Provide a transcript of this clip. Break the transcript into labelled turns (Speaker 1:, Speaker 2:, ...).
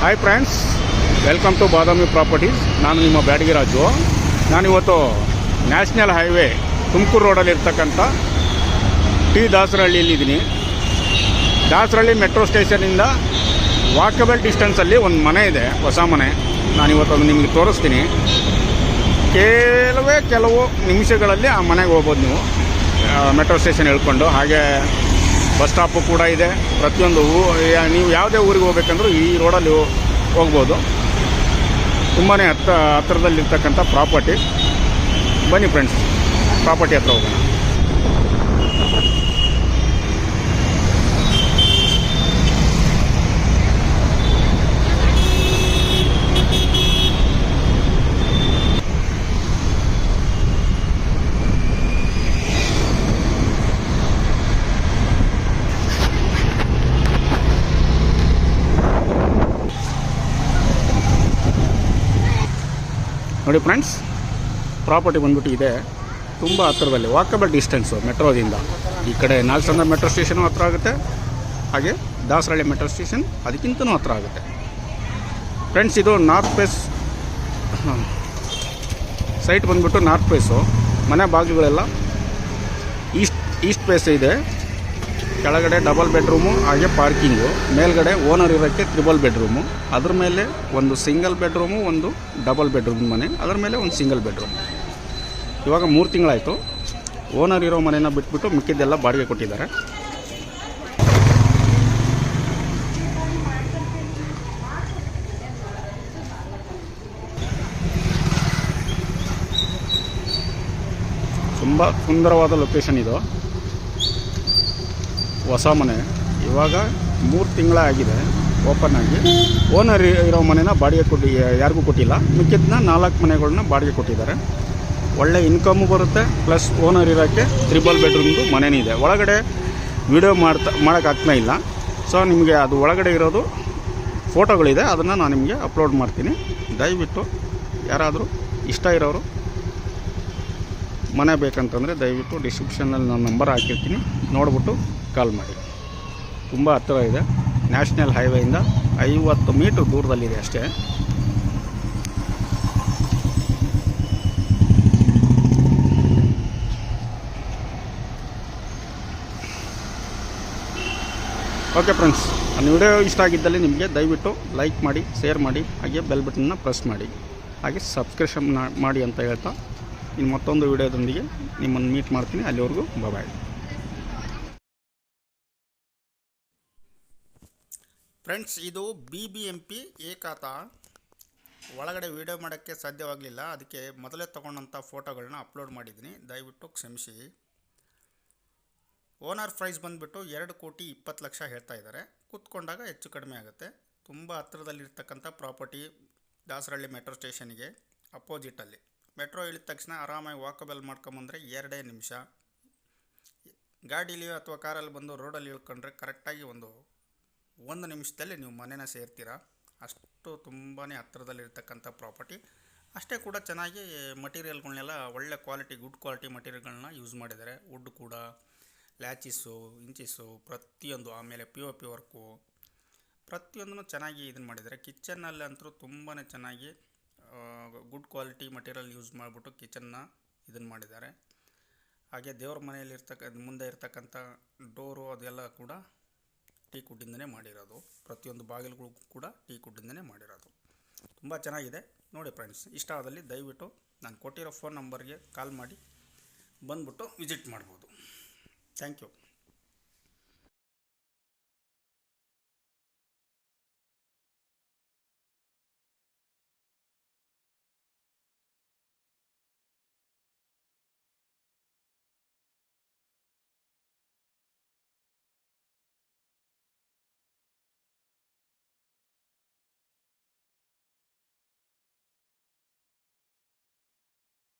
Speaker 1: Hi friends, welcome to Badami properties. ನಾನು ನಿಮ್ಮ ಬ್ಯಾಡಗಿ ರಾಜು. ನಾನಿವತ್ತು ನ್ಯಾಷನಲ್ ಹೈವೇ ತುಮಕೂರು ರೋಡಲ್ಲಿರ್ತಕ್ಕಂಥ ಟಿ ದಾಸರಹಳ್ಳಿಯಲ್ಲಿದ್ದೀನಿ. ದಾಸರಹಳ್ಳಿ ಮೆಟ್ರೋ ಸ್ಟೇಷನಿಂದ ವಾಕಬಲ್ ಡಿಸ್ಟೆನ್ಸಲ್ಲಿ ಒಂದು ಮನೆ ಇದೆ, ಹೊಸ ಮನೆ. ನಾನಿವತ್ತು ಅದು ನಿಮಗೆ ತೋರಿಸ್ತೀನಿ. ಕೆಲವು ನಿಮಿಷಗಳಲ್ಲಿ ಆ ಮನೆಗೆ ಹೋಗ್ಬೋದು ನೀವು, ಮೆಟ್ರೋ ಸ್ಟೇಷನ್ ಹೇಳ್ಕೊಂಡು. ಹಾಗೆ ಬಸ್ ಸ್ಟಾಪು ಕೂಡ ಇದೆ. ಪ್ರತಿಯೊಂದು ನೀವು ಯಾವುದೇ ಊರಿಗೆ ಹೋಗ್ಬೇಕಂದ್ರೂ ಈ ರೋಡಲ್ಲಿ ಹೋಗ್ಬೋದು. ತುಂಬಾ ಹತ್ತಿರದಲ್ಲಿರ್ತಕ್ಕಂಥ ಪ್ರಾಪರ್ಟಿ. ಬನ್ನಿ ಫ್ರೆಂಡ್ಸ್, ಪ್ರಾಪರ್ಟಿ ಹತ್ರ ಹೋಗೋಣ. ನೋಡಿ ಫ್ರೆಂಡ್ಸ್, ಪ್ರಾಪರ್ಟಿ ಬಂದ್ಬಿಟ್ಟು ಇದೆ ತುಂಬ ಹತ್ತಿರದಲ್ಲಿ, ವಾಕಬಲ್ ಡಿಸ್ಟೆನ್ಸು ಮೆಟ್ರೋದಿಂದ. ಈ ಕಡೆ ನಾಲ್ಸಂದ್ರ ಮೆಟ್ರೋ ಸ್ಟೇಷನು ಹತ್ರ ಆಗುತ್ತೆ, ಹಾಗೆ ದಾಸರಹಳ್ಳಿ ಮೆಟ್ರೋ ಸ್ಟೇಷನ್ ಅದಕ್ಕಿಂತನೂ ಹತ್ರ ಆಗುತ್ತೆ. ಫ್ರೆಂಡ್ಸ್, ಇದು ನಾರ್ತ್ ಫೇಸ್ ಸೈಟ್ ಬಂದ್ಬಿಟ್ಟು ನಾರ್ತ್ ಫೇಸು. ಮನೆ ಬಾಗಿಲುಗಳೆಲ್ಲ ಈಸ್ಟ್ ಫೇಸ್ ಇದೆ. ಕೆಳಗಡೆ ಡಬಲ್ ಬೆಡ್ರೂಮು, ಹಾಗೆ ಪಾರ್ಕಿಂಗು. ಮೇಲ್ಗಡೆ ಓನರ್ ಇರೋಕ್ಕೆ ತ್ರಿಬಲ್ ಬೆಡ್ರೂಮು, ಅದ್ರ ಮೇಲೆ ಒಂದು ಸಿಂಗಲ್ ಬೆಡ್ರೂಮು, ಒಂದು ಡಬಲ್ ಬೆಡ್ರೂಮ್ ಮನೆ, ಅದರ ಮೇಲೆ ಒಂದು ಸಿಂಗಲ್ ಬೆಡ್ರೂಮ್. ಇವಾಗ 3 ತಿಂಗಳಾಯಿತು. ಓನರ್ ಇರೋ ಮನೆನ ಬಿಟ್ಬಿಟ್ಟು ಮಿಕ್ಕಿದ್ದೆಲ್ಲ ಬಾಡಿಗೆ ಕೊಟ್ಟಿದ್ದಾರೆ. ತುಂಬ ಸುಂದರವಾದ ಲೊಕೇಶನ್ ಇದು. ಹೊಸ ಮನೆ, ಇವಾಗ 3 ತಿಂಗಳೇ ಆಗಿದೆ ಓಪನ್ ಆಗಿ. ಓನರ್ ಇರೋ ಮನೆನ ಬಾಡಿಗೆ ಯಾರಿಗೂ ಕೊಟ್ಟಿಲ್ಲ. ಮಿಕ್ಕಿದ್ದನ್ನ 4 ಮನೆಗಳನ್ನ ಬಾಡಿಗೆ ಕೊಟ್ಟಿದ್ದಾರೆ. ಒಳ್ಳೆ ಇನ್ಕಮ್ಮು ಬರುತ್ತೆ, ಪ್ಲಸ್ ಓನರ್ ಇರೋಕ್ಕೆ ತ್ರಿಬಲ್ ಬೆಡ್ರೂಮ್ದು ಮನೆನೇ ಇದೆ. ಒಳಗಡೆ ವಿಡಿಯೋ ಮಾಡೋಕ್ಕಾಗ್ತಾ ಇಲ್ಲ. ಸೊ ನಿಮಗೆ ಅದು ಒಳಗಡೆ ಇರೋದು ಫೋಟೋಗಳಿದೆ, ಅದನ್ನು ನಾನು ನಿಮಗೆ ಅಪ್ಲೋಡ್ ಮಾಡ್ತೀನಿ. ದಯವಿಟ್ಟು ಯಾರಾದರೂ ಇಷ್ಟ ಇರೋರು ಮನೆ ಬೇಕಂತಂದರೆ ದಯವಿಟ್ಟು ಡಿಸ್ಕ್ರಿಪ್ಷನಲ್ಲಿ ನಾನು ನಂಬರ್ ಹಾಕಿರ್ತೀನಿ, ನೋಡ್ಬಿಟ್ಟು ಕಾಲ್ ಮಾಡಿ. ತುಂಬ ಹತ್ತಿರ ಇದೆ, ನ್ಯಾಷನಲ್ ಹೈವೇಯಿಂದ 50 ಮೀಟ್ರ್ ದೂರದಲ್ಲಿದೆ ಅಷ್ಟೇ. ಓಕೆ ಫ್ರೆಂಡ್ಸ್, ನನ್ನ ವಿಡಿಯೋ ಇಷ್ಟ ಆಗಿದ್ದಲ್ಲಿ ನಿಮಗೆ ದಯವಿಟ್ಟು ಲೈಕ್ ಮಾಡಿ, ಶೇರ್ ಮಾಡಿ, ಹಾಗೆ ಬೆಲ್ ಬಟನ್ನ ಪ್ರೆಸ್ ಮಾಡಿ, ಹಾಗೆ ಸಬ್ಸ್ಕ್ರಿಪ್ಷನ್ ಮಾಡಿ ಅಂತ ಹೇಳ್ತಾ ಇನ್ನು ಮತ್ತೊಂದು ವಿಡಿಯೋದೊಂದಿಗೆ ನಿಮ್ಮನ್ನು ಮೀಟ್ ಮಾಡ್ತೀನಿ. ಅಲ್ಲಿವರೆಗೂ ಬಾಯ್. ಫ್ರೆಂಡ್ಸ್, ಇದು BBMP ಖಾತಾ. ಒಳಗಡೆ ವೀಡಿಯೋ ಮಾಡೋಕ್ಕೆ ಸಾಧ್ಯವಾಗಲಿಲ್ಲ, ಅದಕ್ಕೆ ಮೊದಲೇ ತೊಗೊಂಡಂಥ ಫೋಟೋಗಳನ್ನ ಅಪ್ಲೋಡ್ ಮಾಡಿದ್ದೀನಿ, ದಯವಿಟ್ಟು ಕ್ಷಮಿಸಿ. ಓನರ್ ಪ್ರೈಸ್ ಬಂದುಬಿಟ್ಟು 2,20,00,000 ಹೇಳ್ತಾ ಇದ್ದಾರೆ. ಕೂತ್ಕೊಂಡಾಗ ಹೆಚ್ಚು ಕಡಿಮೆ ಆಗುತ್ತೆ. ತುಂಬ ಹತ್ತಿರದಲ್ಲಿರ್ತಕ್ಕಂಥ ಪ್ರಾಪರ್ಟಿ, ದಾಸರಹಳ್ಳಿ ಮೆಟ್ರೋ ಸ್ಟೇಷನಿಗೆ ಅಪೋಸಿಟಲ್ಲಿ. ಮೆಟ್ರೋ ಇಳಿದ ತಕ್ಷಣ ಆರಾಮಾಗಿ ವಾಕಬಲ್ ಮಾಡ್ಕೊಂಬಂದರೆ 2 ನಿಮಿಷ. ಗಾಡೀಲಿ ಅಥವಾ ಕಾರಲ್ಲಿ ಬಂದು ರೋಡಲ್ಲಿ ಇಳ್ಕೊಂಡ್ರೆ ಕರೆಕ್ಟಾಗಿ ಒಂದು ನಿಮಿಷದಲ್ಲಿ ನೀವು ಮನೇನ ಸೇರ್ತೀರಾ. ಅಷ್ಟು ತುಂಬಾ ಹತ್ತಿರದಲ್ಲಿರ್ತಕ್ಕಂಥ ಪ್ರಾಪರ್ಟಿ. ಅಷ್ಟೇ ಕೂಡ ಚೆನ್ನಾಗಿ ಮಟೀರಿಯಲ್ಗಳನ್ನೆಲ್ಲ ಒಳ್ಳೆ ಕ್ವಾಲಿಟಿ, ಗುಡ್ ಕ್ವಾಲಿಟಿ ಮಟೀರಿಯಲ್ಗಳನ್ನ ಯೂಸ್ ಮಾಡಿದ್ದಾರೆ. ವುಡ್ ಕೂಡ, ಲ್ಯಾಚಿಸ್ಸು, ಇಂಚಿಸ್ಸು, ಪ್ರತಿಯೊಂದು, ಆಮೇಲೆ POP ವರ್ಕು, ಪ್ರತಿಯೊಂದನ್ನು ಚೆನ್ನಾಗಿ ಇದನ್ನು ಮಾಡಿದ್ದಾರೆ. ಕಿಚನ್ನಲ್ಲಂತೂ ತುಂಬಾ ಚೆನ್ನಾಗಿ ಗುಡ್ ಕ್ವಾಲಿಟಿ ಮಟೀರಿಯಲ್ ಯೂಸ್ ಮಾಡಿಬಿಟ್ಟು ಕಿಚನ್ನ ಇದನ್ನು ಮಾಡಿದ್ದಾರೆ. ಹಾಗೆ ದೇವ್ರ ಮನೆಯಲ್ಲಿ ಮುಂದೆ ಇರ್ತಕ್ಕಂಥ ಡೋರು ಅದೆಲ್ಲ ಕೂಡ ಟೀಕ್ ವುಡ್ಡಿಂದನೇ ಮಾಡಿರೋದು. ಪ್ರತಿಯೊಂದು ಬಾಗಿಲುಗಳು ಕೂಡ ಟೀಕ್ ವುಡ್ಡಿಂದನೇ ಮಾಡಿರೋದು. ತುಂಬ ಚೆನ್ನಾಗಿದೆ. ನೋಡಿ ಫ್ರೆಂಡ್ಸ್, ಇಷ್ಟ ಆದಲ್ಲಿ ದಯವಿಟ್ಟು ನಾನು ಕೊಟ್ಟಿರೋ ಫೋನ್ ನಂಬರ್ಗೆ ಕಾಲ್ ಮಾಡಿ ಬಂದುಬಿಟ್ಟು ವಿಸಿಟ್ ಮಾಡ್ಬೋದು. Thank you.